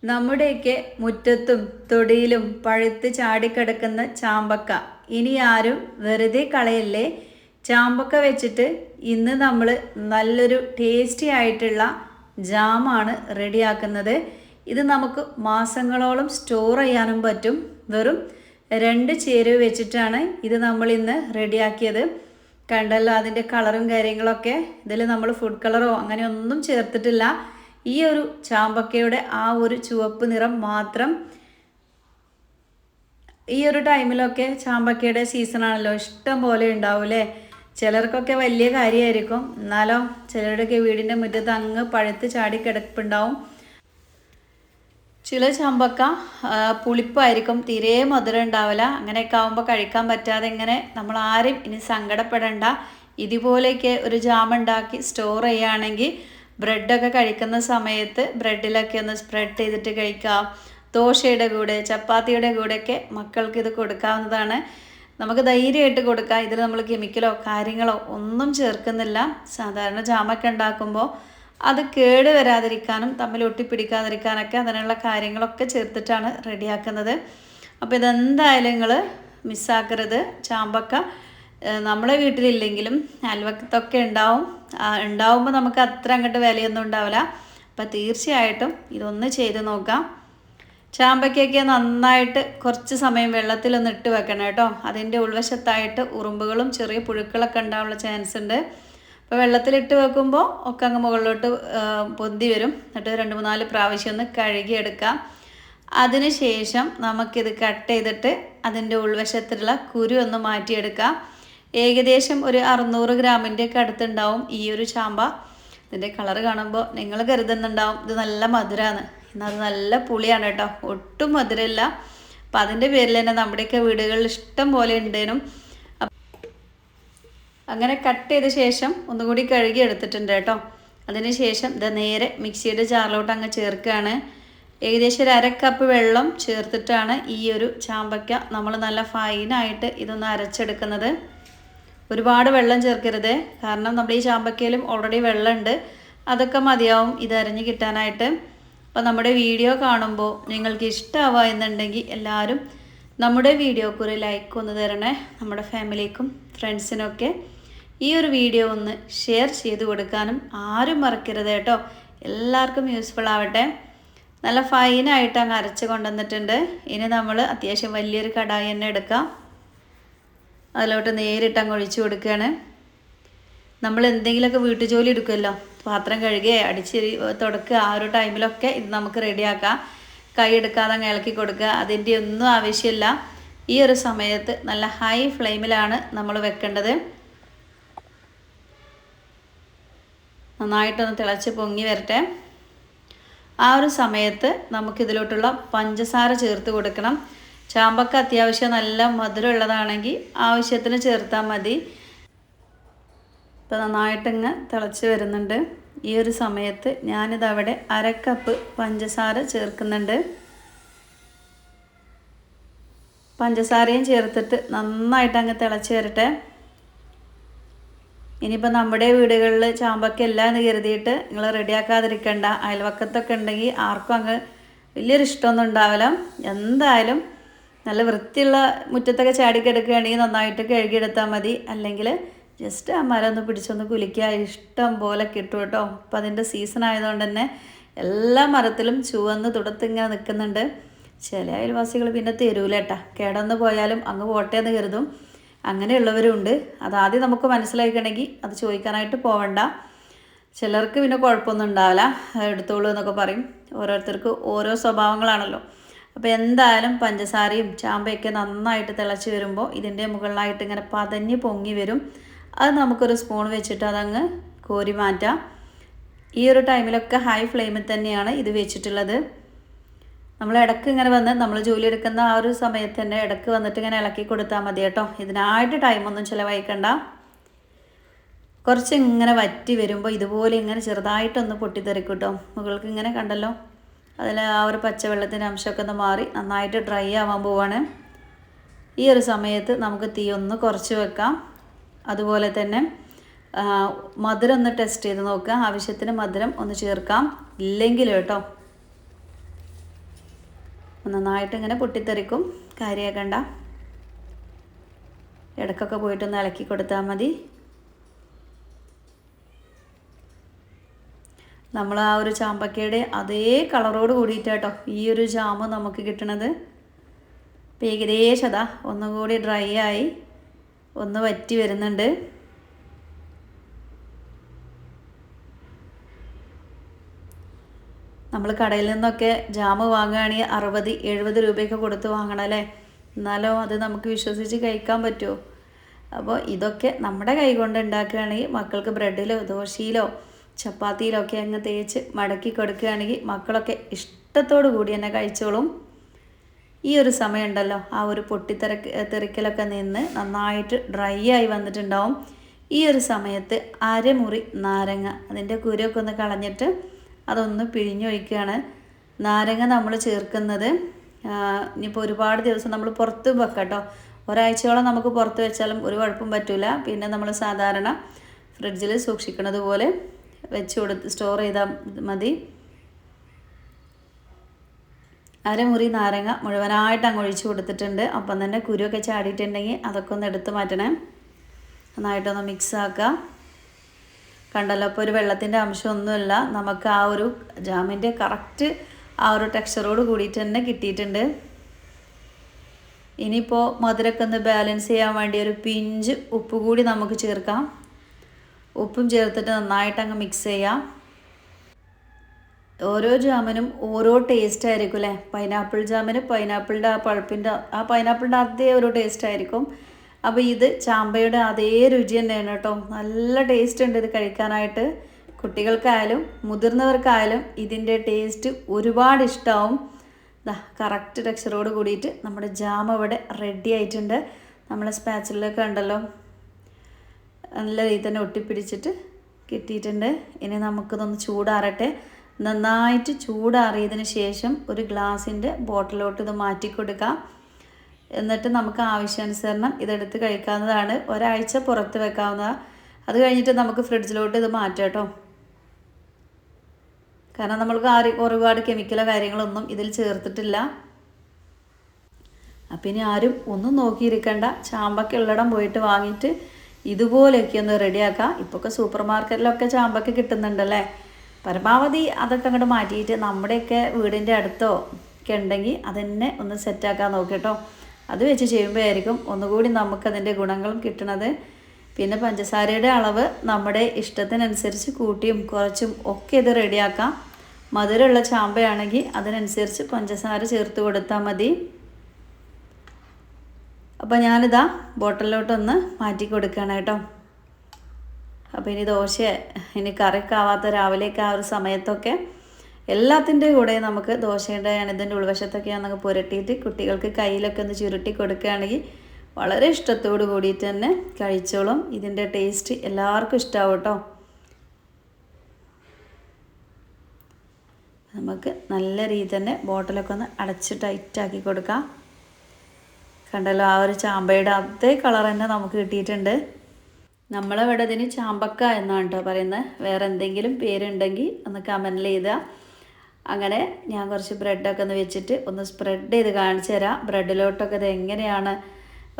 നമ്മുടെയൊക്കെ മുറ്റത്തും തൊടിയിലും പഴുത്ത് ചാടിക്കിടക്കുന്ന ചാമ്പക്ക ഇനി ആരും വെറുതെ കളയല്ലേ. ചാമ്പക്ക വെച്ചിട്ട് ഇന്ന് നമ്മൾ നല്ലൊരു ടേസ്റ്റി ആയിട്ടുള്ള ജാമാണ് റെഡിയാക്കുന്നത്. ഇത് നമുക്ക് മാസങ്ങളോളം സ്റ്റോർ ചെയ്യാനും പറ്റും. വെറും 2 ചേരുവ വെച്ചിട്ടാണ് ഇത് നമ്മൾ ഇന്ന് റെഡിയാക്കിയത്. കണ്ടല്ലോ അതിൻ്റെ കളറും കാര്യങ്ങളൊക്കെ. ഇതിൽ നമ്മൾ ഫുഡ് കളറോ അങ്ങനെ ഒന്നും ചേർത്തിട്ടില്ല. ഈ ഒരു ചാമ്പക്കയുടെ ആ ഒരു ചുവപ്പ് നിറം മാത്രം. ഈ ഒരു ടൈമിലൊക്കെ ചാമ്പക്കയുടെ സീസണാണല്ലോ, ഇഷ്ടം പോലെ ഉണ്ടാവൂലേ. ചിലർക്കൊക്കെ വലിയ കാര്യമായിരിക്കും, എന്നാലോ ചിലരുടെയൊക്കെ വീടിൻ്റെ മുറ്റത്ത് അങ്ങ് പഴുത്ത് ചാടി കിടപ്പുണ്ടാവും. ചില ചാമ്പക്ക പുളിപ്പായിരിക്കും, തീരെ മധുരം ഉണ്ടാവില്ല. അങ്ങനെയൊക്കെ ആകുമ്പോൾ കഴിക്കാൻ പറ്റാതെ ഇങ്ങനെ നമ്മൾ ആരും ഇനി സങ്കടപ്പെടേണ്ട. ഇതുപോലെയൊക്കെ ഒരു ജാം ഉണ്ടാക്കി സ്റ്റോർ ചെയ്യുകയാണെങ്കിൽ ബ്രെഡൊക്കെ കഴിക്കുന്ന സമയത്ത് ബ്രെഡിലൊക്കെ ഒന്ന് സ്പ്രെഡ് ചെയ്തിട്ട് കഴിക്കാം. ദോശയുടെ കൂടെ ചപ്പാത്തിയുടെ കൂടെയൊക്കെ മക്കൾക്ക് ഇത് കൊടുക്കാവുന്നതാണ്. നമുക്ക് ധൈര്യമായിട്ട് കൊടുക്കാം. ഇതിൽ നമ്മൾ കെമിക്കലോ കാര്യങ്ങളോ ഒന്നും ചേർക്കുന്നില്ല. സാധാരണ ജാമൊക്കെ ഉണ്ടാക്കുമ്പോൾ അത് കേട് വരാതിരിക്കാനും തമ്മിൽ ഒട്ടിപ്പിടിക്കാതിരിക്കാനൊക്കെ അതിനുള്ള കാര്യങ്ങളൊക്കെ ചേർത്തിട്ടാണ് റെഡിയാക്കുന്നത്. അപ്പോൾ ഇതെന്തായാലും നിങ്ങൾ മിസ്സാക്കരുത്. ചാമ്പക്ക നമ്മളെ വീട്ടിലില്ലെങ്കിലും അയൽവക്കത്തൊക്കെ ഉണ്ടാവുമ്പോൾ നമുക്ക് അത്ര അങ്ങോട്ട് വിലയൊന്നും ഉണ്ടാവില്ല. അപ്പം തീർച്ചയായിട്ടും ഇതൊന്ന് ചെയ്ത് നോക്കാം. ചാമ്പയ്ക്കൊക്കെ നന്നായിട്ട് കുറച്ച് സമയം വെള്ളത്തിലൊന്ന് ഇട്ട് വെക്കണം കേട്ടോ. അതിൻ്റെ ഉൾവശത്തായിട്ട് ഉറുമ്പുകളും ചെറിയ പുഴുക്കളൊക്കെ ഉണ്ടാവാനുള്ള ചാൻസ് ഉണ്ട്. അപ്പോൾ വെള്ളത്തിലിട്ട് വെക്കുമ്പോൾ ഒക്കെ അങ്ങ് മുകളിലോട്ട് പൊന്തി വരും. എന്നിട്ട് 2-3 പ്രാവശ്യം ഒന്ന് കഴുകിയെടുക്കാം. അതിനുശേഷം നമുക്കിത് കട്ട് ചെയ്തിട്ട് അതിൻ്റെ ഉൾവശത്തുള്ള കുരു ഒന്ന് മാറ്റിയെടുക്കാം. ഏകദേശം ഒരു 600 ഗ്രാമിൻ്റെ ഒക്കെ അടുത്തുണ്ടാവും ഈ ഒരു ചാമ്പ. ഇതിൻ്റെ കളറ് കാണുമ്പോൾ നിങ്ങൾ കരുതുന്നുണ്ടാവും ഇത് നല്ല മധുരമാണ്. എന്നാൽ അത് നല്ല പുളിയാണ് കേട്ടോ, ഒട്ടും മധുരമില്ല. അപ്പം അതിൻ്റെ പേരിൽ തന്നെ നമ്മുടെയൊക്കെ വീടുകളിൽ ഇഷ്ടം പോലെ ഉണ്ടേനും. അങ്ങനെ കട്ട് ചെയ്ത ശേഷം ഒന്നുകൂടി കഴുകി എടുത്തിട്ടുണ്ട് കേട്ടോ. അതിന് ശേഷം ഇത് നേരെ മിക്സിയുടെ ജാറിലോട്ട് അങ്ങ് ചേർക്കുകയാണ്. ഏകദേശം ഒരു 1/2 കപ്പ് വെള്ളം ചേർത്തിട്ടാണ് ഈ ഒരു ചാമ്പയ്ക്ക നമ്മൾ നല്ല ഫൈനായിട്ട് ഇതൊന്ന് അരച്ചെടുക്കുന്നത്. ഒരുപാട് വെള്ളം ചേർക്കരുത്, കാരണം നമ്മുടെ ഈ ചാമ്പക്കയിലും ഓൾറെഡി വെള്ളമുണ്ട്. അതൊക്കെ മതിയാവും ഇത് അരഞ്ഞ് കിട്ടാനായിട്ട്. അപ്പോൾ നമ്മുടെ വീഡിയോ കാണുമ്പോൾ നിങ്ങൾക്ക് ഇഷ്ടമാവുക എന്നുണ്ടെങ്കിൽ എല്ലാവരും നമ്മുടെ വീഡിയോക്ക് ഒരു ലൈക്ക് ഒന്ന് തരണേ. നമ്മുടെ ഫാമിലിക്കും ഫ്രണ്ട്സിനൊക്കെ ഈ ഒരു വീഡിയോ ഒന്ന് ഷെയർ ചെയ്ത് കൊടുക്കാനും ആരും മറക്കരുത് കേട്ടോ. എല്ലാവർക്കും യൂസ്ഫുൾ ആവട്ടെ. നല്ല ഫൈനായിട്ട് അങ്ങ് അരച്ച് കൊണ്ടുവന്നിട്ടുണ്ട്. ഇനി നമ്മൾ അത്യാവശ്യം വലിയൊരു കടായി തന്നെ എടുക്കാം. അതിലോട്ട് നേരിട്ട് അങ്ങ് ഒഴിച്ചു കൊടുക്കുകയാണ്. നമ്മൾ എന്തെങ്കിലുമൊക്കെ വീട്ടുജോലി എടുക്കുമല്ലോ, പാത്രം കഴുകുക അടിച്ച് തുടക്കുക, ആ ഒരു ടൈമിലൊക്കെ ഇത് നമുക്ക് റെഡിയാക്കാം. കൈ എടുക്കാതെ അങ്ങ് ഇളക്കി കൊടുക്കുക, അതിൻ്റെ ഒന്നും ആവശ്യമില്ല. ഈ ഒരു സമയത്ത് നല്ല ഹൈ ഫ്ലെയിമിലാണ് നമ്മൾ വെക്കേണ്ടത്. നന്നായിട്ടൊന്ന് തിളച്ച് പൊങ്ങി വരട്ടെ. ആ ഒരു സമയത്ത് നമുക്കിതിലോട്ടുള്ള പഞ്ചസാര ചേർത്ത് കൊടുക്കണം. ചാമ്പക്ക അത്യാവശ്യം നല്ല മധുരമുള്ളതാണെങ്കിൽ ആവശ്യത്തിന് ചേർത്താൽ മതി. ഇപ്പോൾ നന്നായിട്ടിങ്ങ് തിളച്ച് വരുന്നുണ്ട്. ഈ ഒരു സമയത്ത് ഞാനിതവിടെ 1/2 കപ്പ് പഞ്ചസാര ചേർക്കുന്നുണ്ട്. പഞ്ചസാരയും ചേർത്തിട്ട് നന്നായിട്ട് അങ്ങ് തിളച്ച് വരട്ടെ. ഇനിയിപ്പോൾ നമ്മുടെ വീടുകളിൽ ചാമ്പക്ക ഇല്ല എന്ന് കരുതിയിട്ട് നിങ്ങൾ റെഡിയാക്കാതിരിക്കണ്ട. അയൽവക്കത്തൊക്കെ ഉണ്ടെങ്കിൽ ആർക്കും അങ്ങ് വലിയൊരു ഇഷ്ടമൊന്നും ഉണ്ടാവില്ല. എന്തായാലും നല്ല വൃത്തിയുള്ള മുറ്റത്തൊക്കെ ചാടിക്കിടക്കുകയാണെങ്കിൽ നന്നായിട്ട് കഴുകിയെടുത്താൽ മതി. അല്ലെങ്കിൽ ജസ്റ്റ് ആ മരം ഒന്ന് പിടിച്ചൊന്ന് കുലിക്കുക, ഇഷ്ടം പോലെ കിട്ടും കേട്ടോ. അപ്പം അതിൻ്റെ സീസൺ ആയതുകൊണ്ട് തന്നെ എല്ലാ മരത്തിലും ചുവന്ന് തുടുത്തിങ്ങനെ നിൽക്കുന്നുണ്ട്. ചില അയൽവാസികൾ പിന്നെ തരൂല കേട്ടാ, കേടന്ന് പോയാലും അങ്ങ് പോട്ടെ എന്ന് കരുതും. അങ്ങനെയുള്ളവരും ഉണ്ട്. അതാദ്യം നമുക്ക് മനസ്സിലാക്കണമെങ്കിൽ അത് ചോദിക്കാനായിട്ട് പോവണ്ട. ചിലർക്ക് പിന്നെ കുഴപ്പമൊന്നും ഉണ്ടാവില്ല, എടുത്തോളൂ എന്നൊക്കെ പറയും. ഓരോരുത്തർക്ക് ഓരോ സ്വഭാവങ്ങളാണല്ലോ. അപ്പോൾ എന്തായാലും പഞ്ചസാരയും ചാമ്പയൊക്കെ നന്നായിട്ട് തിളച്ച് വരുമ്പോൾ ഇതിൻ്റെ മുകളിലായിട്ട് ഇങ്ങനെ പതഞ്ഞ് പൊങ്ങി വരും. അത് നമുക്കൊരു സ്പൂൺ വെച്ചിട്ട് അതങ്ങ് കോരി മാറ്റാം. ഈ ഒരു ടൈമിലൊക്കെ ഹൈ ഫ്ലെയിമിൽ തന്നെയാണ് ഇത് വെച്ചിട്ടുള്ളത്. നമ്മൾ ഇടയ്ക്ക് ഇങ്ങനെ വന്ന് നമ്മൾ ജോലി എടുക്കുന്ന ആ ഒരു സമയത്ത് തന്നെ ഇടയ്ക്ക് വന്നിട്ട് ഇങ്ങനെ ഇളക്കി കൊടുത്താൽ മതി കേട്ടോ. ഇതിനായിട്ട് ടൈമൊന്നും ചിലവഴിക്കണ്ട. കുറച്ച് ഇങ്ങനെ വറ്റി വരുമ്പോൾ ഇതുപോലെ ഇങ്ങനെ ചെറുതായിട്ടൊന്ന് പൊട്ടിത്തെറിക്കും കേട്ടോ. മുകൾക്ക് ഇങ്ങനെ കണ്ടല്ലോ, അതിൽ ആ ഒരു പച്ചവെള്ളത്തിൻ്റെ അംശമൊക്കെ ഒന്ന് മാറി നന്നായിട്ട് ഡ്രൈ ആവാൻ പോവാണ്. ഈ ഒരു സമയത്ത് നമുക്ക് തീ ഒന്ന് കുറച്ച് വെക്കാം. അതുപോലെ തന്നെ മധുരം ഒന്ന് ടെസ്റ്റ് ചെയ്ത് നോക്കുക. ആവശ്യത്തിന് മധുരം ഒന്ന് ചേർക്കാം. ഇല്ലെങ്കിൽ കേട്ടോ നന്നായിട്ട് ഇങ്ങനെ പൊട്ടിത്തെറിക്കും, കാര്യമാക്കണ്ട. ഇടയ്ക്കൊക്കെ പോയിട്ടൊന്ന് ഇളക്കി കൊടുത്താൽ മതി. നമ്മൾ ആ ഒരു ചാമ്പക്കയുടെ അതേ കളറോട് കൂടിയിട്ടാട്ടോ ഈ ഒരു ജാമ് നമുക്ക് കിട്ടണത്. ഇപ്പം ഏകദേശം അതാ ഒന്നുകൂടി ഡ്രൈ ആയി ഒന്ന് വറ്റി വരുന്നുണ്ട്. നമ്മൾ കടയിൽ നിന്നൊക്കെ ജാമ് വാങ്ങുകയാണെങ്കിൽ 60-70 രൂപയൊക്കെ കൊടുത്ത് വാങ്ങണം അല്ലേ, എന്നാലോ അത് നമുക്ക് വിശ്വസിച്ച് കഴിക്കാൻ പറ്റുമോ? അപ്പോൾ ഇതൊക്കെ നമ്മുടെ കൈ കൊണ്ട് ഉണ്ടാക്കുകയാണെങ്കിൽ മക്കൾക്ക് ബ്രെഡിലോ ദോശയിലോ ചപ്പാത്തിയിലോ ഒക്കെ അങ്ങ് തേച്ച് മടക്കി കൊടുക്കുകയാണെങ്കിൽ മക്കളൊക്കെ ഇഷ്ടത്തോടു കൂടി തന്നെ കഴിച്ചോളും. ഈ ഒരു സമയം ഉണ്ടല്ലോ, ആ ഒരു തെറിക്കലൊക്കെ നിന്ന് നന്നായിട്ട് ഡ്രൈ ആയി വന്നിട്ടുണ്ടാവും. ഈ ഒരു സമയത്ത് അരമുറി നാരങ്ങ അതിൻ്റെ കുരുവൊക്കെ ഒന്ന് കളഞ്ഞിട്ട് അതൊന്ന് പിഴിഞ്ഞൊഴിക്കുകയാണ്. നാരങ്ങ നമ്മൾ ചേർക്കുന്നത് ഇനിയിപ്പോൾ ഒരുപാട് ദിവസം നമ്മൾ പുറത്ത് വെക്കാം കേട്ടോ. ഒരാഴ്ചയോളം നമുക്ക് പുറത്ത് വെച്ചാലും ഒരു കുഴപ്പം പറ്റില്ല. പിന്നെ നമ്മൾ സാധാരണ ഫ്രിഡ്ജിൽ സൂക്ഷിക്കുന്നത് പോലെ സ്റ്റോർ ചെയ്താൽ മതി. അരമുറി നാരങ്ങ മുഴുവനായിട്ട് അങ്ങ് ഒഴിച്ച് കൊടുത്തിട്ടുണ്ട്. അപ്പം തന്നെ കുരുവൊക്കെ ചാടിയിട്ടുണ്ടെങ്കിൽ അതൊക്കെ ഒന്ന് എടുത്ത് മാറ്റണേ. നന്നായിട്ടൊന്ന് മിക്സ് ആക്കുക. കണ്ടല്ലോ, അപ്പോൾ ഒരു വെള്ളത്തിൻ്റെ അംശമൊന്നുമില്ല, നമുക്ക് ആ ഒരു ജാമിൻ്റെ കറക്റ്റ് ആ ഒരു ടെക്സ്ചറോട് കൂടിയിട്ട് തന്നെ കിട്ടിയിട്ടുണ്ട്. ഇനിയിപ്പോൾ മധുരമൊക്കെ ഒന്ന് ബാലൻസ് ചെയ്യാൻ വേണ്ടി ഒരു പിഞ്ച് ഉപ്പ് കൂടി നമുക്ക് ചേർക്കാം. ഉപ്പും ചേർത്തിട്ട് നന്നായിട്ട് അങ്ങ് മിക്സ് ചെയ്യാം. ഓരോ ജാമിനും ഓരോ ടേസ്റ്റ് ആയിരിക്കും അല്ലേ. പൈനാപ്പിൾ ജാമിന് പൈനാപ്പിളിൻ്റെ ആ പൈനാപ്പിളിൻ്റെ അതേ ഒരു ടേസ്റ്റ് ആയിരിക്കും. അപ്പോൾ ഇത് ചാമ്പയുടെ അതേ രുചി തന്നെയാണ് കേട്ടോ. നല്ല ടേസ്റ്റ് ഉണ്ട് ഇത് കഴിക്കാനായിട്ട്. കുട്ടികൾക്കായാലും മുതിർന്നവർക്കായാലും ഇതിൻ്റെ ടേസ്റ്റ് ഒരുപാട് ഇഷ്ടമാവും. കറക്റ്റ് ടെക്സ്ചറോട് കൂടിയിട്ട് നമ്മുടെ ജാം ഇവിടെ റെഡി ആയിട്ടുണ്ട്. നമ്മളെ സ്പാച്ചിലൊക്കെ ഉണ്ടല്ലോ നല്ല രീതിയിൽ തന്നെ ഒട്ടിപ്പിടിച്ചിട്ട് കിട്ടിയിട്ടുണ്ട്. ഇനി നമുക്കിതൊന്ന് ചൂടാറട്ടെ. നന്നായിട്ട് ചൂടാറിയതിന് ശേഷം ഒരു ഗ്ലാസിൻ്റെ ബോട്ടിലോട്ട് ഇത് മാറ്റി കൊടുക്കാം. എന്നിട്ട് നമുക്ക് ആവശ്യാനുസരണം ഇതെടുത്ത് കഴിക്കാവുന്നതാണ്. ഒരാഴ്ച പുറത്ത് വെക്കാവുന്നതാണ്. അത് കഴിഞ്ഞിട്ട് നമുക്ക് ഫ്രിഡ്ജിലോട്ട് ഇത് മാറ്റാം കേട്ടോ. കാരണം നമ്മൾക്ക് ഒരുപാട് കെമിക്കലോ കാര്യങ്ങളൊന്നും ഇതിൽ ചേർത്തിട്ടില്ല. അപ്പം ഇനി ആരും ഒന്നും നോക്കിയിരിക്കണ്ട, ചാമ്പക്ക ഉള്ളിടം പോയിട്ട് വാങ്ങിയിട്ട് ഇതുപോലെയൊക്കെ ഒന്ന് റെഡിയാക്കാം. ഇപ്പൊക്കെ സൂപ്പർ മാർക്കറ്റിലൊക്കെ ചാമ്പക്ക കിട്ടുന്നുണ്ടല്ലേ. പരമാവധി അതൊക്കെ അങ്ങോട്ട് മാറ്റിയിട്ട് നമ്മുടെയൊക്കെ വീടിൻ്റെ അടുത്തോ ഒക്കെ ഉണ്ടെങ്കിൽ അതെന്നെ ഒന്ന് സെറ്റാക്കാൻ നോക്കിട്ടോ. അത് വെച്ച് ചെയ്യുമ്പോഴായിരിക്കും ഒന്നുകൂടി നമുക്കതിൻ്റെ ഗുണങ്ങളും കിട്ടണത്. പിന്നെ പഞ്ചസാരയുടെ അളവ് നമ്മുടെ ഇഷ്ടത്തിനനുസരിച്ച് കൂട്ടിയും കുറച്ചും ഒക്കെ ഇത് റെഡിയാക്കാം. മധുരമുള്ള ചാമ്പയാണെങ്കിൽ അതിനനുസരിച്ച് പഞ്ചസാര ചേർത്ത് കൊടുത്താൽ മതി. അപ്പോൾ ഞാനിതാ ബോട്ടിലോട്ടൊന്ന് മാറ്റി കൊടുക്കുകയാണ് കേട്ടോ. അപ്പോൾ ഇനി ദോശ ഇനി കറിക്കാവാത്ത രാവിലേക്ക് ആ ഒരു സമയത്തൊക്കെ എല്ലാത്തിൻ്റെ കൂടെ നമുക്ക് ദോശയുടെ ഇതിൻ്റെ ഉൾവശത്തൊക്കെ നമുക്ക് പുരട്ടിയിട്ട് കുട്ടികൾക്ക് കയ്യിലൊക്കെ ഒന്ന് ചുരുട്ടി കൊടുക്കുകയാണെങ്കിൽ വളരെ ഇഷ്ടത്തോട് കൂടിയിട്ട് തന്നെ കഴിച്ചോളും. ഇതിൻ്റെ ടേസ്റ്റ് എല്ലാവർക്കും ഇഷ്ടമാവും കേട്ടോ. നമുക്ക് നല്ല രീതിയിൽ തന്നെ ബോട്ടിലൊക്കെ ഒന്ന് അടച്ച് ടൈറ്റാക്കി കൊടുക്കാം. കണ്ടല്ലോ, ആ ഒരു ചാമ്പയുടെ അതേ കളർ തന്നെ നമുക്ക് കിട്ടിയിട്ടുണ്ട്. നമ്മളിവിടെ ഇതിന് ചാമ്പക്ക എന്നാണ് കേട്ടോ പറയുന്നത്. വേറെ എന്തെങ്കിലും പേരുണ്ടെങ്കിൽ ഒന്ന് കമൻറ്റിൽ ചെയ്താൽ. അങ്ങനെ ഞാൻ കുറച്ച് ബ്രെഡൊക്കെ ഒന്ന് വെച്ചിട്ട് ഒന്ന് സ്പ്രെഡ് ചെയ്ത് കാണിച്ചു തരാം. ബ്രെഡിലോട്ടൊക്കെ ഇത് എങ്ങനെയാണ്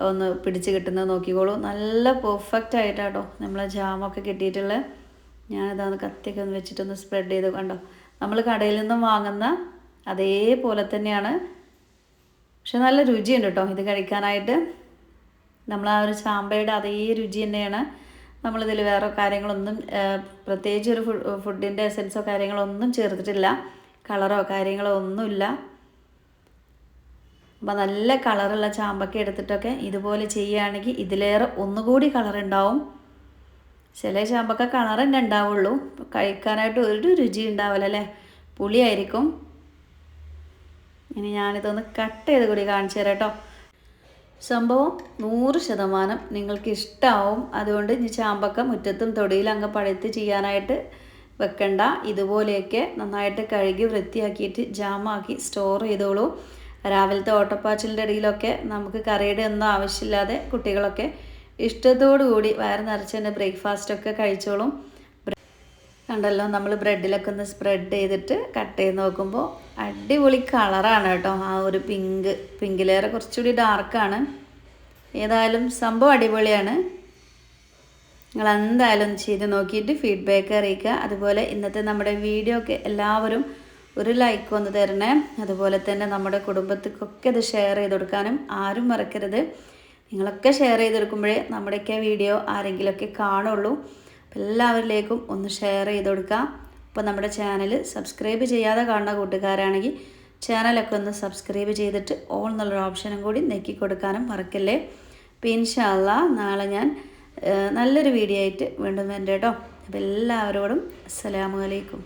ഒന്ന് പിടിച്ച് കിട്ടുന്നത് നോക്കിക്കോളൂ. നല്ല പെർഫെക്റ്റ് ആയിട്ടാട്ടോ നമ്മളെ ജാമൊക്കെ കിട്ടിയിട്ടുള്ളത്. ഞാനിതൊന്ന് കത്തിയൊക്കെ ഒന്ന് വെച്ചിട്ടൊന്ന് സ്പ്രെഡ് ചെയ്ത് കണ്ടോ. നമ്മൾ കടയിൽ നിന്നും വാങ്ങുന്ന അതേപോലെ തന്നെയാണ്, പക്ഷെ നല്ല രുചിയുണ്ട് കേട്ടോ ഇത് കഴിക്കാനായിട്ട്. നമ്മൾ ആ ഒരു ചാമ്പയുടെ അതേ രുചി തന്നെയാണ്. നമ്മളിതിൽ വേറെ കാര്യങ്ങളൊന്നും പ്രത്യേകിച്ച് ഒരു ഫുഡിൻ്റെ എസൻസോ കാര്യങ്ങളോ ഒന്നും ചേർത്തിട്ടില്ല. കളറോ കാര്യങ്ങളോ ഒന്നുമില്ല. അപ്പോൾ നല്ല കളറുള്ള ചാമ്പക്ക എടുത്തിട്ടൊക്കെ ഇതുപോലെ ചെയ്യുകയാണെങ്കിൽ ഇതിലേറെ ഒന്നുകൂടി കളറുണ്ടാവും. ചില ചാമ്പക്ക കളർ തന്നെ ഉണ്ടാവുള്ളൂ, കഴിക്കാനായിട്ട് ഒരു രുചി ഉണ്ടാവില്ല അല്ലേ, പുളിയായിരിക്കും. ഇനി ഞാനിതൊന്ന് കട്ട് ചെയ്ത് കൂടി കാണിച്ചു തരാം കേട്ടോ. സംഭവം 100% നിങ്ങൾക്ക് ഇഷ്ടമാവും. അതുകൊണ്ട് ഇനി ചാമ്പക്ക മുറ്റത്തും തൊടിയിലും അങ്ങ് പഴുത്ത് ചെയ്യാനായിട്ട് വെക്കണ്ട. ഇതുപോലെയൊക്കെ നന്നായിട്ട് കഴുകി വൃത്തിയാക്കിയിട്ട് ജാമാക്കി സ്റ്റോർ ചെയ്തോളൂ. രാവിലത്തെ ഓട്ടപ്പാച്ചിലിൻ്റെ ഇടയിലൊക്കെ നമുക്ക് കറിയുടെ ഒന്നും ആവശ്യമില്ലാതെ കുട്ടികളൊക്കെ ഇഷ്ടത്തോടു കൂടി വയറ് നിറച്ച് തന്നെ ബ്രേക്ക്ഫാസ്റ്റൊക്കെ കഴിച്ചോളും. കണ്ടല്ലോ, നമ്മൾ ബ്രെഡിലൊക്കെ ഒന്ന് സ്പ്രെഡ് ചെയ്തിട്ട് കട്ട് ചെയ്ത് നോക്കുമ്പോൾ അടിപൊളി കളറാണ് കേട്ടോ. ആ ഒരു പിങ്കിലേറെ കുറച്ചുകൂടി ഡാർക്കാണ്. ഏതായാലും സംഭവം അടിപൊളിയാണ്. നിങ്ങൾ എന്തായാലും ചെയ്ത് നോക്കിയിട്ട് ഫീഡ്ബാക്ക് അറിയിക്കുക. അതുപോലെ ഇന്നത്തെ നമ്മുടെ വീഡിയോ ഒക്കെ എല്ലാവരും ഒരു ലൈക്ക് ഒന്ന് തരണേ. അതുപോലെ തന്നെ നമ്മുടെ കുടുംബത്തിക്കൊക്കെ ഇത് ഷെയർ ചെയ്ത് കൊടുക്കാനും ആരും മറക്കരുത്. നിങ്ങളൊക്കെ ഷെയർ ചെയ്ത് കൊടുക്കുമ്പോഴേ നമ്മുടെയൊക്കെ വീഡിയോ ആരെങ്കിലുമൊക്കെ കാണുള്ളൂ. അപ്പോൾ എല്ലാവരിലേക്കും ഒന്ന് ഷെയർ ചെയ്ത് കൊടുക്കുക. അപ്പോൾ നമ്മുടെ ചാനൽ സബ്സ്ക്രൈബ് ചെയ്യാതെ കാണുന്ന കൂട്ടുകാരാണെങ്കിൽ ചാനലൊക്കെ ഒന്ന് സബ്സ്ക്രൈബ് ചെയ്തിട്ട് ഓൾ എന്നുള്ളൊരു ഓപ്ഷനും കൂടി നെക്കി കൊടുക്കാനും മറക്കല്ലേ. അപ്പോൾ ഇൻഷാ അല്ലാഹ് നാളെ ഞാൻ നല്ലൊരു വീഡിയോ ആയിട്ട് വീണ്ടും വരട്ടെ കേട്ടോ. അപ്പോൾ എല്ലാവരോടും അസ്സലാമു അലൈക്കും.